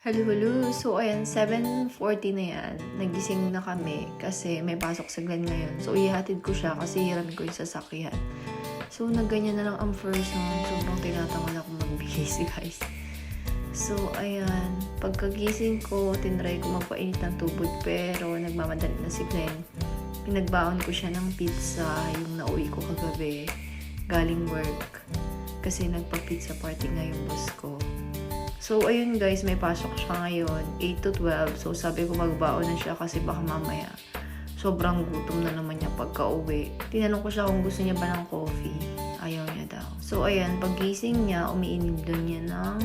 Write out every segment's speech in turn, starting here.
Hello, hello. So, ayan, 7:40 na yan. Nagising na kami kasi may pasok sa Glenn ngayon. So, ihatid ko siya kasi hiram ko yung sasakyan. So, nagganyan na lang ang first one. Sobrang tinatamad ako magbihis, guys. So, ayan. Pagkagising ko, tinry ko magpainit ng tubig pero nagmamadali na si Glenn. Pinagbaon ko siya ng pizza yung nauwi ko kagabi galing work. Kasi nagpa-pizza party nga yung boss ko. So, ayun guys, may pasok siya ngayon, 8 to 12. So, sabi ko magbaon na siya kasi baka mamaya sobrang gutom na naman niya pagka-uwi. Tinanong ko siya kung gusto niya ba ng coffee. Ayaw niya daw. So, ayan, paggising niya, umiinom doon niya ng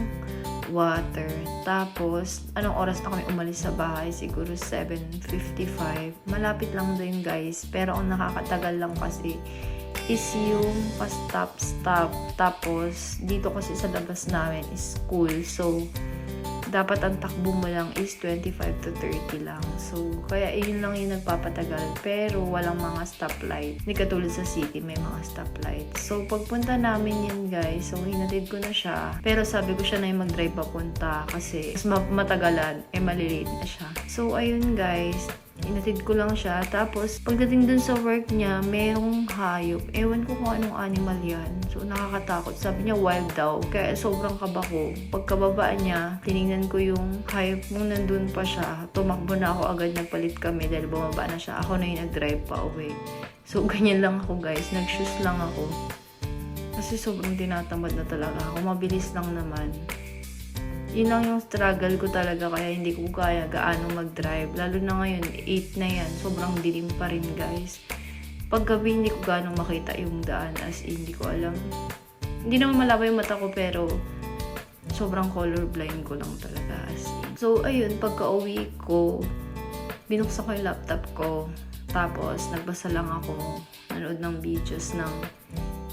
water. Tapos, anong oras na kami umalis sa bahay? Siguro 7:55. Malapit lang doon guys. Pero ang nakakatagal lang kasi is yung pa-stop. Tapos, dito kasi sa labas namin is school. So, dapat ang takbo mo lang is 25 to 30 lang. So, kaya yun lang yung nagpapatagal. Pero, walang mga stoplight. Hindi katulad sa city, may mga stoplight. So, pagpunta namin yan guys, so hinatid ko na siya. Pero sabi ko siya na yung mag-drive papunta kasi mas matagalan, malilate na siya. So, ayun guys, inatid ko lang siya. Tapos, pagdating dun sa work niya, merong hayop. Ewan ko kung anong animal yan. So, nakakatakot. Sabi niya, wild daw. Kaya sobrang kaba ko. Pagkababa niya, tinignan ko yung hayop nung nandun pa siya. Tumakbo na ako agad, nagpalit kami dahil bumaba na siya. Ako na yung nag-drive pa uwi. So, ganyan lang ako guys. Nag-shoes lang ako. Kasi sobrang tinatamad na talaga ako. Mabilis lang naman. Yun lang yung struggle ko talaga kaya hindi ko kaya gaano mag-drive. Lalo na ngayon, 8 na yan. Sobrang dilim pa rin guys. Paggabi hindi ko gaano makita yung daan as in, hindi ko alam. Hindi naman malabo yung mata ko pero sobrang colorblind ko lang talaga as in. So ayun, pagka-uwi ko, binuksan ko yung laptop ko. Tapos nagbasa lang ako, nanood ng videos ng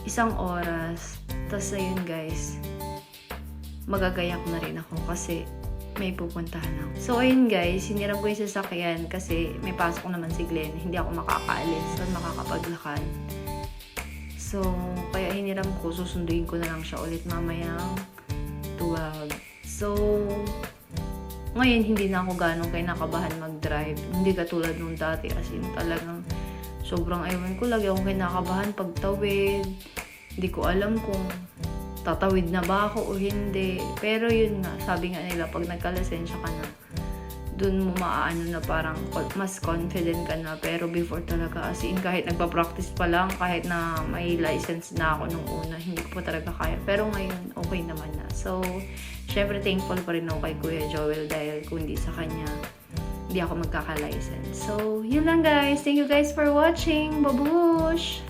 1 oras. Tapos ayun guys, magagayak na rin ako kasi may pupuntahan ako. So, ayun guys, hiniram ko yung sasakyan kasi may pasok naman si Glenn. Hindi ako makakaalis o makakapaglakad. So, kaya hiniram ko, susunduin ko na lang siya ulit mamayang 12. So, ngayon hindi na ako ganong kinakabahan mag-drive. Hindi katulad nung dati as in talagang sobrang ewan ko. Lagi akong kinakabahan pag tawid. Hindi ko alam kung tatawid na ba ako o hindi. Pero yun nga, sabi nga nila, pag nagka-lisensya ka na, dun mo maaano na parang mas confident ka na. Pero before talaga, as in, kahit nagpa-practice pa lang, kahit na may license na ako nung una, hindi ko pa talaga kaya. Pero ngayon, okay naman na. So, syempre thankful pa rin ako kay Kuya Joel dahil kung hindi sa kanya, hindi ako magkaka-license. So, yun lang guys. Thank you guys for watching. Babush!